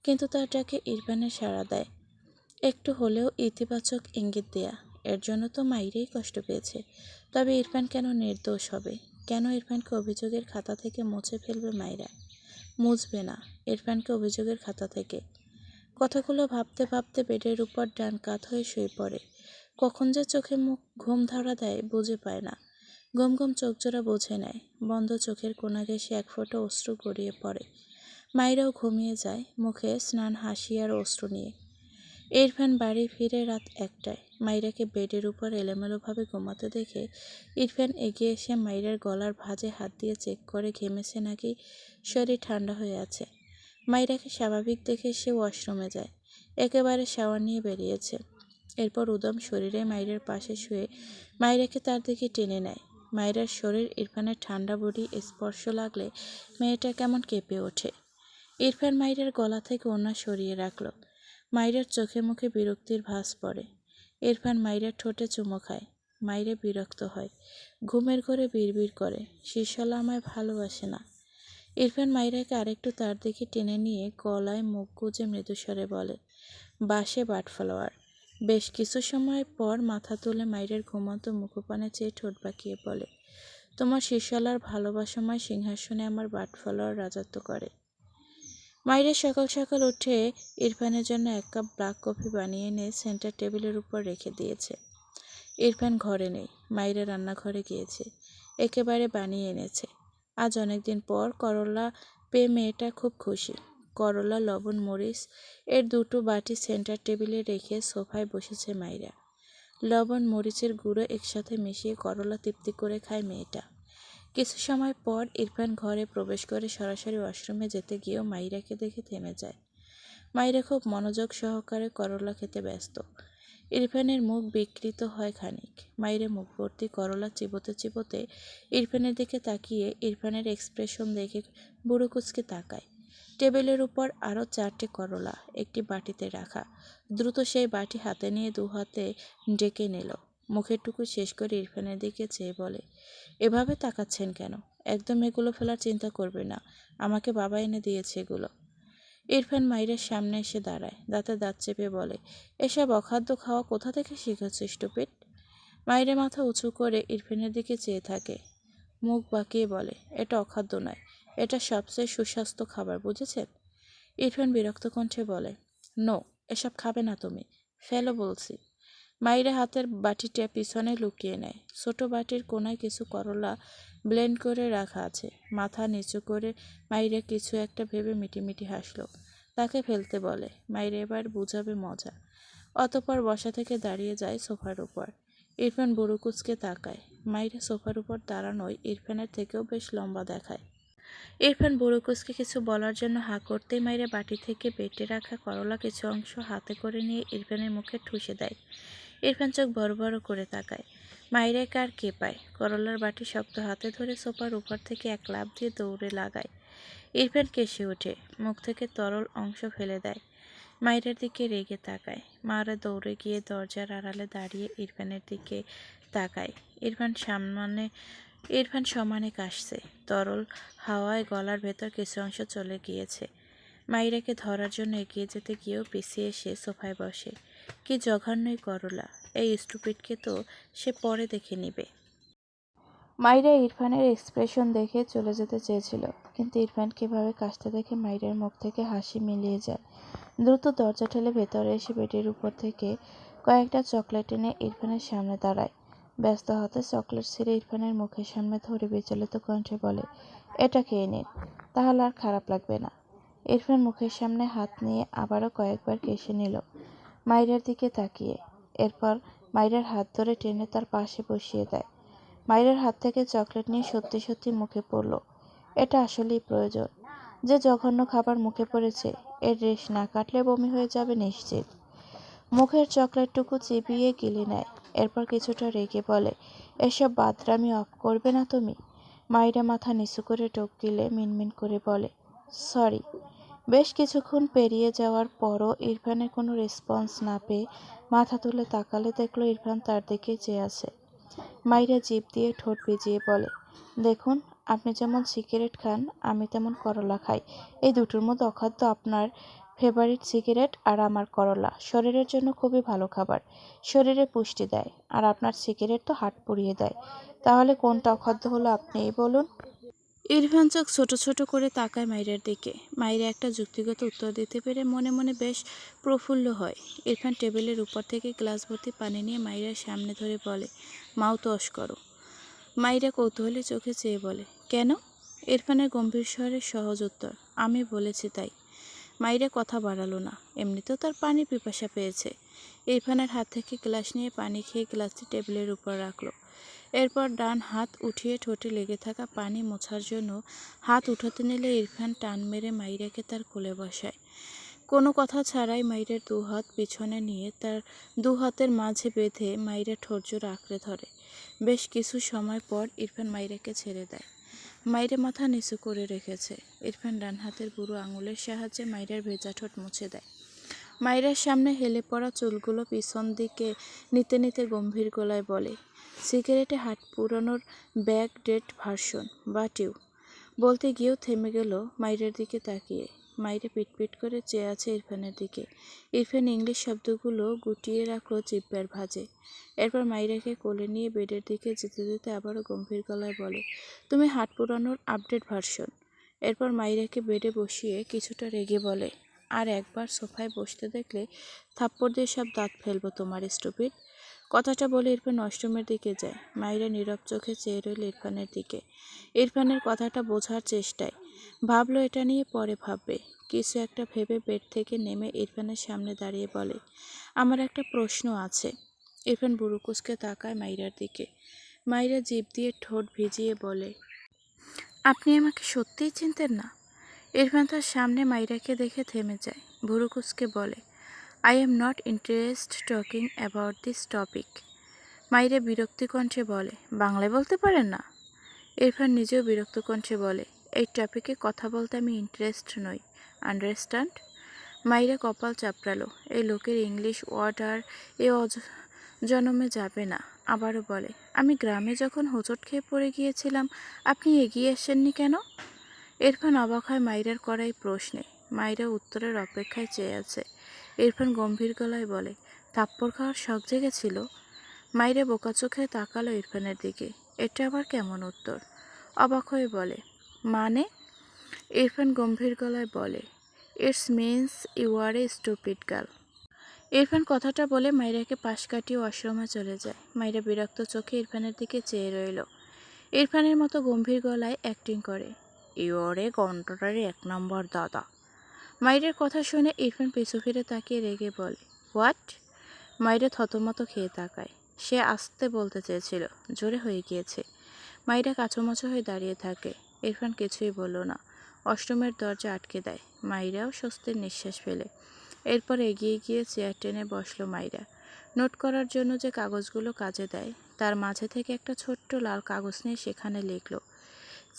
কিন্তু তার ডাকে ইরফানের সাড়া দেয়, একটু হলেও ইতিবাচক ইঙ্গিত দেয়া, এর জন্য তো মাইরেই কষ্ট পেয়েছে। তবে ইরফান কেন নির্দোষ হবে? কেন ইরফানকে অভিযোগের খাতা থেকে মুছে ফেলবে মাইরা? মুছবে না ইরফানকে অভিযোগের খাতা থেকে। কথাগুলো ভাবতে ভাবতে বেডের উপর ডান কাত হয়ে শুয়ে পড়ে। কখন যে চোখে মুখ ঘুম ধরা দেয় বুঝে পায় না। ঘুম ঘুম চোখ জোড়া বুঝে নেয়। বন্ধ চোখের কোণা ঘেঁষে এক ফোঁটা অশ্রু গড়িয়ে পড়ে। মাইরাও ঘুমিয়ে যায়, মুখে স্নান হাসি আর অশ্রু নিয়ে। ইরফান বাড়ি ফিরে রাত 1টায়। মাইরাকে বেডের উপর এলোমেলোভাবে ঘুমাতে দেখে ইরফান এগিয়ে এসে মাইরার গলার ভাঁজে হাত দিয়ে চেক করে ঘেমেছে নাকি, শরীর ঠান্ডা হয়ে আছে। মাইরাকে স্বাভাবিক দেখে সে ওয়াশরুমে যায়। একেবারে শাওয়ার নিয়ে বেরিয়েছে। এরপর উদম শরীরে মাইরার পাশে শুয়ে মাইরাকে তার দিকে টেনে নেয়। মাইরার শরীর ইরফানের ঠান্ডা বডি স্পর্শ লাগলে মেয়েটা কেমন কেঁপে ওঠে। ইরফান মাইরার গলা থেকে ওড়না সরিয়ে রাখল। মাইরার চোখে মুখে বিরক্তির ভাঁজ পড়ে। ইরফান মাইরার ঠোঁটে চুমো খায়। মাইরা বিরক্ত হয়, ঘুমের ঘরে বিড়বিড় করে, শিশলা আমায় ভালোবাসে না। ইরফান মাইরাকে আরেকটু তার দিকে টেনে নিয়ে গলায় মুখ গুজে মৃদুস্বরে বলে, বাসে বাটফ্লাওয়ার। বেশ কিছু সময় পর মাথা তুলে মাইরের ঘুমন্ত মুখপানে চেয়ে ঠোঁট বাঁকিয়ে বলে, তোমার শিশলার ভালোবাসাময় সিংহাসনে আমার বাটফ্লাওয়ার রাজত্ব করে। মাইরা সকাল সকাল উঠে ইরফানের জন্য 1 কাপ ব্ল্যাক কফি বানিয়ে এনে সেন্টার টেবিলের উপর রেখে দিয়েছে। ইরফান ঘরে নেই, মাইরা রান্নাঘরে গিয়েছে, একেবারে বানিয়ে এনেছে। আজ অনেকদিন পর করলা পেয়ে মেয়েটা খুব খুশি। করলা, লবণ, মরিচ এর 2টো বাটি সেন্টার টেবিলে রেখে সোফায় বসেছে মাইরা। লবণ মরিচের গুঁড়ো একসাথে মিশিয়ে করলা তৃপ্তি করে খায় মেয়েটা। কিছু সময় পর ইরফান ঘরে প্রবেশ করে সরাসরি ওয়াশরুমে যেতে গিয়েও মাইরাকে দেখে থেমে যায়। মাইরা খুব মনোযোগ সহকারে করলা খেতে ব্যস্ত। ইরফানের মুখ বিকৃত হয় খানিক। মাইরা মুখ ভর্তি করলা চিবোতে চিবোতে ইরফানের দিকে তাকিয়ে ইরফানের এক্সপ্রেশন দেখে বুড়ো কুঁচকে তাকায়। টেবিলের উপর আরও 4টে করলা একটি বাটিতে রাখা। দ্রুত সেই বাটি হাতে নিয়ে 2 হাতে ডেকে নিল। মুখের টুকু শেষ করে ইরফানের দিকে চেয়ে বলে, এভাবে তাকাচ্ছেন কেন? একদম এগুলো ফেলার চিন্তা করবে না, আমাকে বাবা এনে দিয়েছে এগুলো। ইরফান মাইরের সামনে এসে দাঁড়ায়, দাঁতে দাঁত চেপে বলে, এসব অখাদ্য খাওয়া কোথা থেকে শিখেছিস স্টুপিড? মাইরে মাথা উঁচু করে ইরফানের দিকে চেয়ে থাকে, মুখ বাঁকিয়ে বলে, এটা অখাদ্য নয়, এটা সবচেয়ে সুস্বাস্থ্য খাবার, বুঝেছেন? ইরফান বিরক্ত কণ্ঠে বলে, নো, এসব খাবে না তুমি, ফেলো বলছি। মাইরে হাতের বাটিটা পিছনে লুকিয়ে নেয়। ছোট বাটির কোনায় কিছু করলা ব্লেন্ড করে রাখা আছে। মাথা নিচু করে মাইরে কিছু একটা ভেবে মিটিমিটি হাসলো। তাকে ফেলতে বলে। মাইরে এবার বুঝাবে মজা। অতঃপর বসা থেকে দাঁড়িয়ে যায় সোফার উপর। ইরফান বুড়ুকুচকে তাকায়। মাইরে সোফার উপর দাঁড়ানোয় ইরফানের থেকেও বেশ লম্বা দেখায়। ইরফান বুড়ুকুচকে কিছু বলার জন্য হাঁ করতেই মাইরে বাটি থেকে বেটে রাখা করলা কিছু অংশ হাতে করে নিয়ে ইরফানের মুখে ঠুসে দেয়। ইরফান চোখ বড় বড় করে তাকায়। মাইরে কার কে পায়। করলার বাটি শক্ত হাতে ধরে সোফার উপর থেকে এক লাফ দিয়ে দৌড়ে লাগায়। ইরফান কেসে ওঠে, মুখ থেকে তরল অংশ ফেলে দেয়। মাইরের দিকে রেগে তাকায়। মারা দৌড়ে গিয়ে দরজার আড়ালে দাঁড়িয়ে ইরফানের দিকে তাকায়। ইরফান সমানে কাশছে। তরল হাওয়ায় গলার ভেতর কিছু অংশ চলে গিয়েছে। মাইরাকে ধরার জন্য এগিয়ে যেতে গিয়েও পিছিয়ে এসে সোফায় বসে। কি জঘন্যই করলা, এই স্টুপিডকে তো সে পরে দেখে নিবে। মাইরা ইরফানের এক্সপ্রেশন দেখে চলে যেতে চেয়েছিল, কিন্তু ইরফান কিভাবে কাশতে দেখে মাইরার মুখ থেকে হাসি মিলিয়ে যায়। দ্রুত দরজা ঠেলে ভেতরে এসে বেডের উপর থেকে কয়েকটা চকলেট এনে ইরফানের সামনে দাঁড়ায়। ব্যস্ত হাতে চকলেট ছিঁড়ে ইরফানের মুখের সামনে ধরে বিচলিত কণ্ঠে বলে, এটা খেয়ে নিন, তাহলে আর খারাপ লাগবে না। ইরফান মুখের সামনে হাত নিয়ে আবারও কয়েকবার কেশে নিল, মাইরার দিকে তাকিয়ে। এরপর মাইরার হাত ধরে টেনে তার পাশে বসিয়ে দেয়। মাইরার হাত থেকে চকলেট নিয়ে সত্যি সত্যি মুখে পড়ল। এটা আসলেই প্রয়োজন। যে জঘন্য খাবার মুখে পড়েছে, এর রেশ না কাটলে বমি হয়ে যাবে নিশ্চিত। মুখের চকলেটটুকু চিবিয়ে গিলে নেয়। এরপর কিছুটা রেগে বলে, এসব বাদরামি অফ করবে না তুমি? মাইরা মাথা নিচু করে ঢোক গিলে মিনমিন করে বলে, সরি। বেশ কিছুক্ষণ পেরিয়ে যাওয়ার পরও ইরফানের কোনো রেসপন্স না পেয়ে মাথা তুলে তাকালে দেখলো ইরফান তার দিকে চেয়ে আছে। মাইরা জিভ দিয়ে ঠোঁট ভিজিয়ে বলে, দেখুন, আপনি যেমন সিগারেট খান, আমি তেমন করলা খাই। এই দুটোর মধ্যে অখাদ্য আপনার ফেভারিট সিগারেট আর আমার করলা। শরীরের জন্য খুবই ভালো খাবার, শরীরে পুষ্টি দেয়, আর আপনার সিগারেট তো হাট পুড়িয়ে দেয়। তাহলে কোনটা অখাদ্য হলো আপনিই বলুন। ইরফান চোখ ছোট ছোট করে তাকায় মাইরার দিকে। মাইরা একটা যুক্তিগত উত্তর দিতে পেরে মনে মনে বেশ প্রফুল্ল হয়। ইরফান টেবিলের উপর থেকে গ্লাস ভর্তি পানি নিয়ে মাইরার সামনে ধরে বলে, মাউথ ওয়াশ করো। মাইরা কৌতূহলী চোখে চেয়ে বলে, কেন? ইরফানের গম্ভীর স্বরে সহজ উত্তর, আমি বলেছি তাই। মাইরা কথা বাড়ালো না, এমনিতেও তার পানির পিপাসা পেয়েছে। ইরফানের হাত থেকে গ্লাস নিয়ে পানি খেয়ে গ্লাসটি টেবিলের উপর রাখলো। এরপর ডান হাত উঠিয়ে ঠোঁটে লেগে থাকা পানি মোছার জন্য হাত উঠাতে নিলে ইরফান টান মেরে মাইরাকে তার কোলে বসায়। কোনো কথা ছাড়াই মাইরের 2 হাত পিছনে নিয়ে তার 2 হাতের মাঝে বেঁধে মাইরা ঠোঁটজোড়া আঁকড়ে ধরে। বেশ কিছু সময় পর ইরফান মাইরাকে ছেড়ে দেয়। মাইরে মাথা নিচু করে রেখেছে। ইরফান ডান হাতের বুড়ো আঙুলের সাহায্যে মাইরার ভেজা ঠোঁট মুছে দেয়। মাইরার সামনে হেলে পড়া চুলগুলো পিছন দিকে নিতে নিতে গম্ভীর গলায় বলে, সিগারেটে হাত পুরানোর back date version, but you. বলতে গিয়েও থেমে গেল মাইরার দিকে তাকিয়ে। মাইরা পিটপিট করে চেয়ে আছে ইরফানের দিকে। ইরফান ইংলিশ শব্দগুলো গুটিয়ে রাখলো জিহ্বার ভাঁজে। এরপর মাইরাকে কোলে নিয়ে বেডের দিকে যেতে যেতে আবারও গম্ভীর গলায় বলে, তুমি হাত পুরানোর আপডেট ভার্সন। এরপর মাইরাকে বেডে বসিয়ে কিছুটা রেগে বলে, আর একবার সোফায় বসতে দেখলে থাপ্পড় দিয়ে সব দাঁত ফেলবো তোমার, স্টুপিড। কথাটা বলে ইরফান ওয়াশরুমের দিকে যায়। মাইরা নীরব চোখে চেয়ে রইল ইরফানের দিকে। ইরফানের কথাটা বোঝার চেষ্টায়। ভাবলো এটা নিয়ে পরে ভাববে। কিছু একটা ভেবে বেড থেকে নেমে ইরফানের সামনে দাঁড়িয়ে বলে, আমার একটা প্রশ্ন আছে। ইরফান বুড়ুকুচকে তাকায় মাইরার দিকে। মাইরা জিভ দিয়ে ঠোঁট ভিজিয়ে বলে, আপনি আমাকে সত্যিই চিনতেন না? ইরফান তার সামনে মাইরাকে দেখে থেমে যায়। বুড়ুকুচকে বলে, I am not interest talking about this topic. মাইরা বিরক্তি কণ্ঠে বলে, বাংলায় বলতে পারেন না? ইরফান নিজেও বিরক্ত কণ্ঠে বলে, এই টপিকে কথা বলতে আমি ইন্টারেস্ট নই, আন্ডারস্ট্যান্ড? মাইরা কপাল চাপড়ালো। এই লোকের ইংলিশ ওয়ার্ড আর এ জনমে যাবে না। আবারও বলে, আমি গ্রামে যখন হোঁচট খেয়ে পড়ে গিয়েছিলাম, আপনি এগিয়ে আসেননি কেন? ইরফান অবাক হয় মাইরার করা এই প্রশ্নে। মাইরা উত্তরের অপেক্ষায় চেয়ে আছে। ইরফান গম্ভীর গলায় বলে, থাপ্পড় খাওয়ার শখ জেগেছিল? মাইরা বোকা চোখে তাকালো ইরফানের দিকে। এটা আবার কেমন উত্তর? অবাক হয়ে বলে, মানে? ইরফান গম্ভীর গলায় বলে, it's means you are a stupid girl. Irfan কথাটা বলে মাইরাকে পাশ কাটিয়ে ওয়াশরুমে চলে যায়। মাইরা বিরক্ত চোখে ইরফানের দিকে চেয়ে রইল। ইরফানের মতো গম্ভীর গলায় অ্যাক্টিং করে, ইউ আর এ কন্ট্রারি 1 নম্বর দাদা। মাইরের কথা শুনে ইরফান পিছু ফিরে তাকিয়ে রেগে বলে, হোয়াট? মাইরা থতমত খেয়ে তাকায়। সে আস্তে বলতে চেয়েছিল, জোরে হয়ে গিয়েছে। মাইরা কাঁচুমাচু হয়ে দাঁড়িয়ে থাকে। ইরফান কিছুই বলল না। ওয়াশরুমের দরজা আটকে দেয়। মাইরাও স্বস্তির নিঃশ্বাস ফেলে। এরপর এগিয়ে গিয়ে চেয়ার টেনে বসলো মাইরা। নোট করার জন্য যে কাগজগুলো কাজে দেয়, তার মাঝে থেকে একটা ছোট্ট লাল কাগজ নিয়ে সেখানে লিখল,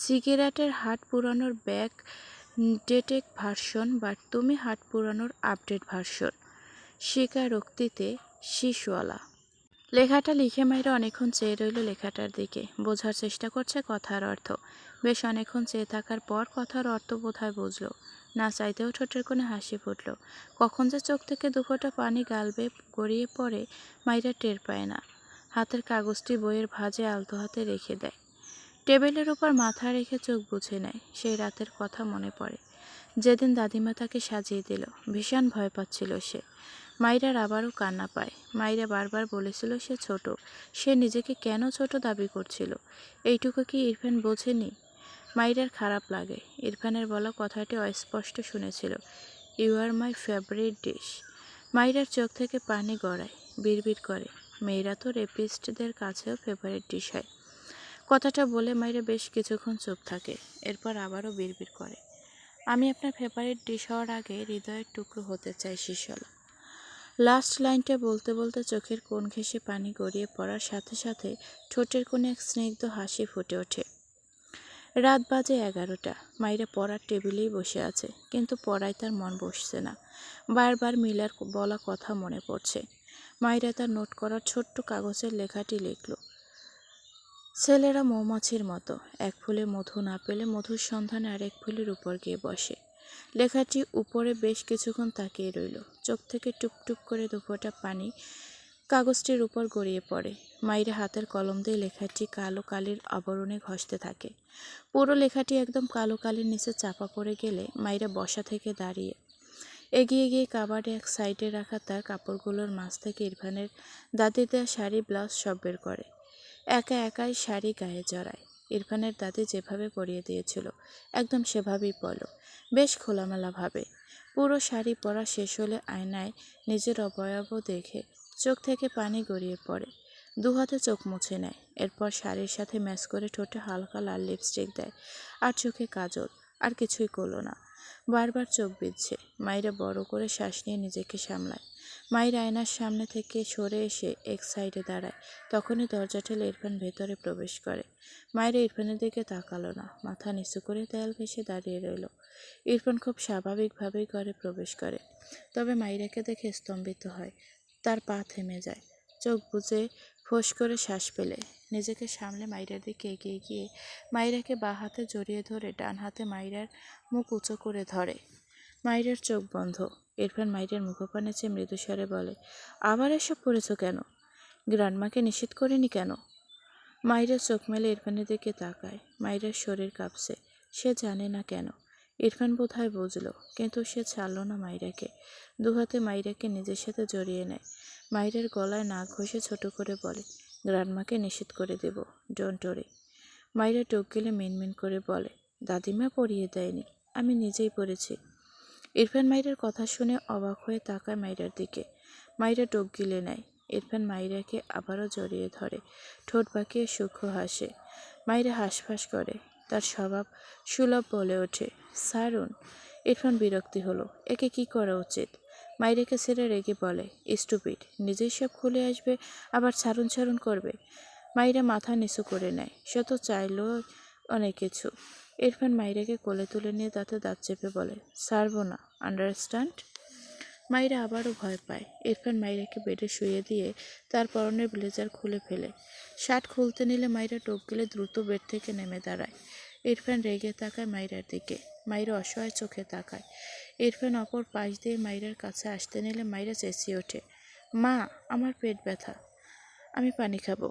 সিগারেটের হাট পুরানোর ব্যাক ডেটেক ভার্সন, বাট তুমি হাট পুরানোর আপডেট ভার্সন, স্বীকারোক্তিতে শিশওয়ালা। লেখাটা লিখে মাইরা অনেকক্ষণ চেয়ে রইল লেখাটার দিকে। বোঝার চেষ্টা করছে কথার অর্থ। বেশ অনেকক্ষণ চেয়ে থাকার পর কথার অর্থ বোধহয় বুঝল। না চাইতেও ঠোঁটের কোণে হাসি ফুটল। কখন যে চোখ থেকে দুফোঁটা পানি গাল বেয়ে গড়িয়ে পড়ে মাইরা টের পায় না। হাতের কাগজটি বইয়ের ভাঁজে আলতো হাতে রেখে দেয়। টেবিলের উপর মাথা রেখে চোখ বুজে নেয়। সেই রাতের কথা মনে পড়ে, যেদিন দাদিমা তাকে সাজিয়ে দিল। ভীষণ ভয় পাচ্ছিল সে। মাইরার আবারও কান্না পায়। মাইরা বারবার বলেছিল সে ছোট। সে নিজেকে কেন ছোট দাবি করছিল? এইটুকু কি ইরফান বোঝেনি? মাইরার খারাপ লাগে। ইরফানের বলা কথাটি অস্পষ্ট শুনেছিল, you are my favourite dish. মাইরার চোখ থেকে পানি গড়ায়, বিড়বিড় করে, মেয়েরা তো রেপিস্টদের কাছেও ফেভারিট ডিশ হয়। কথাটা বলে মাইরা বেশ কিছুক্ষণ চুপ থাকে। এরপর আবারও বিড়বিড় করে, আমি আপনার ফেভারিট ডিশ হওয়ার আগে হৃদয়ের টুকরো হতে চাই শিশলা। লাস্ট লাইনটা বলতে বলতে চোখের কোণ ঘেঁষে পানি গড়িয়ে পড়ার সাথে সাথে ঠোঁটের কোণে এক স্নিগ্ধ হাসি ফুটে ওঠে। রাত বাজে 11টা। মাইরা পড়ার টেবিলেই বসে আছে, কিন্তু পড়ায় তার মন বসছে না। বারবার মিলার বলা কথা মনে পড়ছে। মাইরা তার নোট করার ছোট্ট কাগজের লেখাটি লিখল, ছেলেরা মৌমাছির মতো, এক ফুলে মধু না পেলে মধুর সন্ধানে আরেক ফুলের উপর গিয়ে বসে। লেখাটি উপরে বেশ কিছুক্ষণ তাকিয়ে রইল। চোখ থেকে টুপটুপ করে দুফোঁটা পানি কাগজটির উপর গড়িয়ে পড়ে। মাইরা হাতের কলম দিয়ে লেখাটি কালো কালির আবরণে ঘষতে থাকে। পুরো লেখাটি একদম কালো কালির নিচে চাপা পড়ে গেলে মাইরা বসা থেকে দাঁড়িয়ে এগিয়ে গিয়ে কাবাডে এক সাইডে রাখা তার কাপড়গুলোর মাঝ থেকে ইরফানের দাদির দেওয়া শাড়ি ব্লাউজ সব বের করে। একা একাই শাড়ি গায়ে জড়ায়। ইরফানের দাদি যেভাবে পরিয়ে দিয়েছিল একদম সেভাবেই পরল, বেশ খোলামেলাভাবে। পুরো শাড়ি পরা শেষ হলে আয়নায় নিজের অবয়ব দেখে চোখ থেকে পানি গড়িয়ে পড়ে। দুহাতে চোখ মুছে নেয়। এরপর শাড়ির সাথে ম্যাচ করে ঠোঁটে হালকা লাল লিপস্টিক দেয়, আর চোখে কাজল। আর কিছুই করল না। বারবার চোখ বিঁধছে। মাইরা বড় করে শ্বাস নিয়ে নিজেকে সামলায়। মায়ের আয়নার সামনে থেকে সরে এসে এক সাইডে দাঁড়ায়। তখনই দরজা ঠেলে ইরফান ভেতরে প্রবেশ করে। মায়েরা ইরফানের দিকে তাকালো না, মাথা নিচু করে দেয়াল ঘেঁষে দাঁড়িয়ে রইল। ইরফান খুব স্বাভাবিকভাবেই ঘরে প্রবেশ করে, তবে মাইরাকে দেখে স্তম্ভিত হয়। তার পা থেমে যায়। চোখ বুজে ফোঁস করে শ্বাস ফেলে নিজেকে সামলে মাইরার দিকে এগিয়ে গিয়ে মাইরাকে বাঁ হাতে জড়িয়ে ধরে ডান হাতে মাইরার মুখ উঁচু করে ধরে। মাইরার চোখ বন্ধ। ইরফান মাইরার মুখপানে চেয়ে মৃদুস্বরে বলে, আবার এসব করেছ কেন? গ্রান্ডমাকে নিষেধ করিনি কেন? মাইরা চোখ মেলে ইরফানের দিকে তাকায়। মাইরার শরীর কাঁপছে। সে জানে না কেন। ইরফান বোধহয় বুঝল, কিন্তু সে ছাড়ল না মাইরাকে। দুহাতে মাইরাকে নিজের সাথে জড়িয়ে নেয়। মাইরার গলায় নাক ঘষে ছোট করে বলে, গ্রান্ডমাকে নিষেধ করে দেব, ডোন্ট ওরি। মাইরা টুক গেলে মিনমিন করে বলে, দাদিমা পরিয়ে দেয়নি, আমি নিজেই পড়েছি। ইরফান মাইরার কথা শুনে অবাক হয়ে তাকায় মাইরার দিকে। মাইরা টুক গিলে নেয়। ইরফান মাইরাকে আবারও জড়িয়ে ধরে, ঠোঁট বাঁকিয়ে সূক্ষ্ম হাসে। মাইরা হাঁসফাঁস করে। তার স্বভাব সুলভ বলে ওঠে, ছাড়ুন। ইরফান বিরক্তি হলো। একে কি করা উচিত? মাইরাকে ছেড়ে রেগে বলে, স্টুপিড, নিজেই সব খুলে আসবে, আবার ছাড়ুন ছাড়ুন করবে। মাইরা মাথা নিচু করে নেয়। সে তো চাইল অনেক কিছু, ইরফান মাইরাকে কোলে তুলে নিয়ে দাঁতে দাঁত চেপে বলে, ছাড়বো না, আন্ডারস্ট্যান্ড? মাইরা আবারও ভয় পায়। ইরফান মাইরাকে বেডে শুইয়ে দিয়ে তার পরনের ব্লেজার খুলে ফেলে। শার্ট খুলতে নিলে মাইরা টোপ গেলে দ্রুত বেড থেকে নেমে দাঁড়ায়। ইরফান রেগে তাকায় মাইরার দিকে। মাইরা অসহায় চোখে তাকায়। ইরফান অপর পাশ দিয়ে মাইরার কাছে আসতে নিলে মাইরা চেঁচিয়ে ওঠে, মা, আমার পেট ব্যথা, আমি পানি খাবো।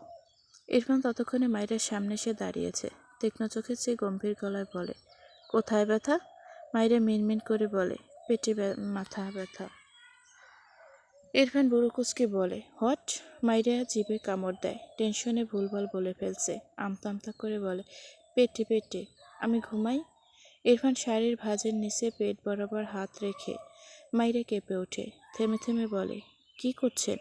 ইরফান ততক্ষণে মাইরার সামনে এসে দাঁড়িয়েছে। তীক্ষ্ণ চোখের চেয়ে গম্ভীর গলায় বলে, কোথায় ব্যথা? মাইরা মিনমিন করে বলে, পেটে মাথা ব্যথা। ইরফান বুড়োকুচকে বলে, হোয়াট? মাইরা জিভে কামড় দেয়। টেনশনে ভুলভাল বলে ফেলছে। আমতা আমতা করে বলে, পেটে পেটে, আমি ঘুমাই। ইরফান শাড়ির ভাঁজের নিচে পেট বরাবর হাত রেখে মাইরা কেঁপে ওঠে। থেমে থেমে বলে, কি করছেন?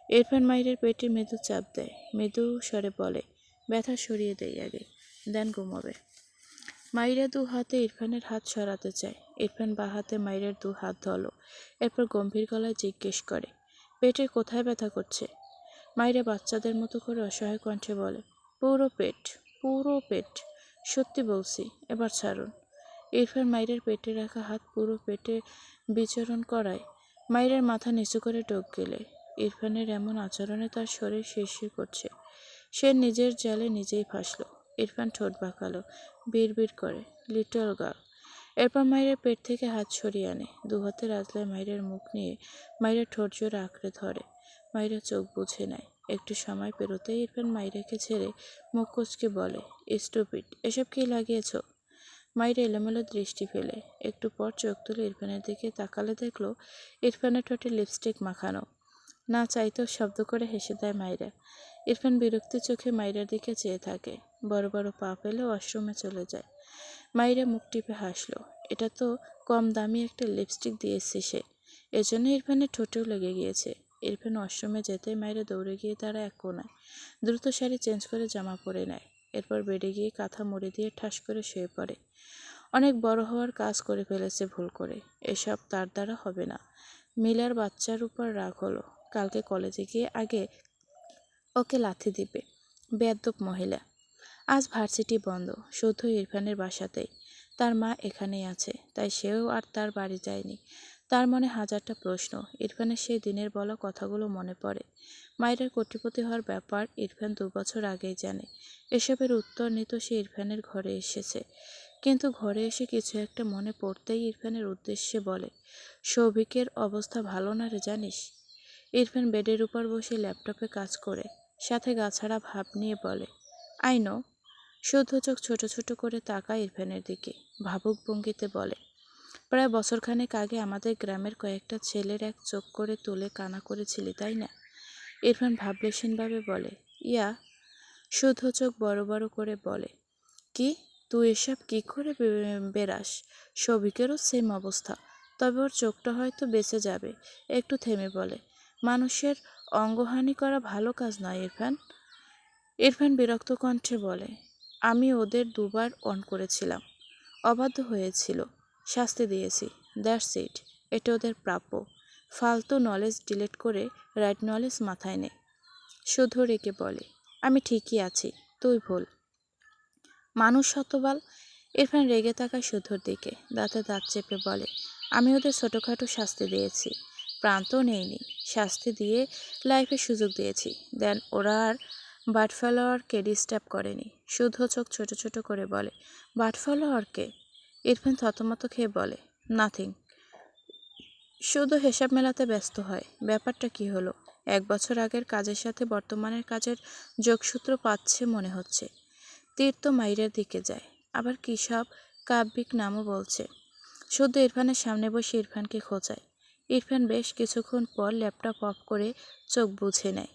ইরফান মাইরের পেটে মৃদু চাপ দেয়। মৃদু স্বরে বলে, ব্যথা সরিয়ে দেই আগে, দেন ঘুমাবে। মাইরা দু হাতে ইরফানের হাত সরাতে চায়। ইরফান বা হাতে মাইরার দু হাত ধরল। এরপর গম্ভীর গলায় জিজ্ঞেস করে, পেটের কোথায় ব্যথা করছে? মাইরা বাচ্চাদের মতো করে অসহায় কণ্ঠে বলে, পুরো পেট, পুরো পেট, সত্যি বলছি, এবার ছাড়ুন। ইরফান মাইরার পেটে রাখা হাত পুরো পেটে বিচরণ করায় মাইরার মাথা নিচু করে টোপ গেলে। ইরফানের এমন আচরণে তার শরীর শিরশির করছে। সে নিজের জালে নিজেই ফাঁসল। ইরফান ঠোঁট বাঁকালো, বিড়বিড় করে, লিটল গার্ল। এরপর মাইরের পেট থেকে হাত সরিয়ে আনে। দু হাতে রাজলায় মাইরের মুখ নিয়ে মাইরের ঠোঁট জোড়া আঁকড়ে ধরে। মাইরা চোখ বুঝে নেয়। একটু সময় পেরোতেই ইরফান মাইরাকে ছেড়ে মুখ কুঁচকে বলে, স্টুপিড, এসব কি লাগিয়েছ? মাইরা এলোমেলো দৃষ্টি ফেলে। একটু পর চোখ তুলে ইরফানের দিকে তাকালে দেখলো ইরফানের ঠোঁটে লিপস্টিক মাখানো। না চাইতেও শব্দ করে হেসে দেয় মাইরা। ইরফান বিরক্তি চোখে মাইরার দিকে চেয়ে থাকে। বড় বড় পা ফেলে ওয়াশরুমে চলে যায়। মাইরা মুখ টিপে হাসলো। এটা তো কম দামি একটা লিপস্টিক দিয়েছে সে, এজন্য ইরফানের ঠোঁটেও লেগে গিয়েছে। ইরফান ওয়াশরুমে যেতেই মাইরা দৌড়ে গিয়ে তারা এক কোনায় দ্রুত শাড়ি চেঞ্জ করে জামা পরে নেয়। এরপর বেডে গিয়ে কাঁথা মুড়ি দিয়ে ঠাস করে শুয়ে পড়ে। অনেক বড় হওয়ার কাজ করে ফেলেছে ভুল করে, এসব তার দ্বারা হবে না। মিলার বাচ্চার উপর রাগ হলো। কালকে কলেজে গিয়ে আগে ওকে লাথি দিবে, বেয়াদ্দপ মহিলা। আজ ভার্সিটি বন্ধ, শুধু ইরফানের বাসাতেই। তার মা এখানেই আছে, তাই সেও আর তার বাড়ি যায়নি। তার মনে হাজারটা প্রশ্ন। ইরফানের সেই দিনের বলা কথাগুলো মনে পড়ে। মায়ের কোটিপতি হওয়ার ব্যাপার ইরফান 2 বছর আগেই জানে। এসবের উত্তর নিত সে ইরফানের ঘরে এসেছে। কিন্তু ঘরে এসে কিছু একটা মনে পড়তেই ইরফানের উদ্দেশ্যে বলে, সৌভিকের অবস্থা ভালো না রে জানিস? ইরফান বেডের উপর বসে ল্যাপটপে কাজ করে সাথে গাছাড়া ভাব নিয়ে বলে, আই নো। শুদ্ধ চোখ ছোট ছোট করে তাকায় ইরফানের দিকে। ভাবুক ভঙ্গিতে বলে, প্রায় বছরখানেক আগে আমাদের গ্রামের কয়েকটা ছেলের এক চোখ করে তুলে কানা করেছিলি, তাই না? ইরফান ভাবলেশীনভাবে বলে, ইয়া। শুদ্ধ চোখ বড় বড় করে বলে, কি, তুই এসব কি করে বেরাস? সৌভিকেরও সেম অবস্থা, তবে ওর চোখটা হয়তো বেঁচে যাবে। একটু থেমে বলে, মানুষের অঙ্গহানি করা ভালো কাজ নয় ইরফান। ইরফান বিরক্ত কণ্ঠে বলে, আমি ওদের 2বার অন করেছিলাম, অবাধ্য হয়েছিল, শাস্তি দিয়েছি, দ্যাটস ইট। এটা ওদের প্রাপ্য। ফালতু নলেজ ডিলিট করে রাইট নলেজ মাথায় নে। শুধু রেখে বলে, আমি ঠিকই আছি, তুই ভুল। মানুষ শতবাল। ইরফান রেগে তাকায় শুধুর দিকে, দাঁতে দাঁত চেপে বলে, আমি ওদের ছোটোখাটো শাস্তি দিয়েছি, প্রাণ তো নেইনি। শাস্তি দিয়ে লাইফের সুযোগ দিয়েছি, দেন ওরা আর বাট ফলোয়ারকে ডিস্টার্ব করেনি। শুদ্ধ চোখ ছোট ছোট করে বলে, বাট ফলোয়ারকে? ইরফান থতমত খেয়ে বলে, নাথিং। শুধু হিসাব মেলাতে ব্যস্ত হয়। ব্যাপারটা কি হলো? 1 বছর আগের কাজের সাথে বর্তমানের কাজের যোগসূত্র পাচ্ছে মনে হচ্ছে। তীর তো মাইরের দিকে যায়, আবার কী সব কাব্যিক নামও বলছে। শুদ্ধ ইরফানের সামনে বসে ইরফানকে খোঁচায়। ইরফান বেশ কিছুক্ষণ পর ল্যাপটপ অফ করে চোখ বুজে নেয়।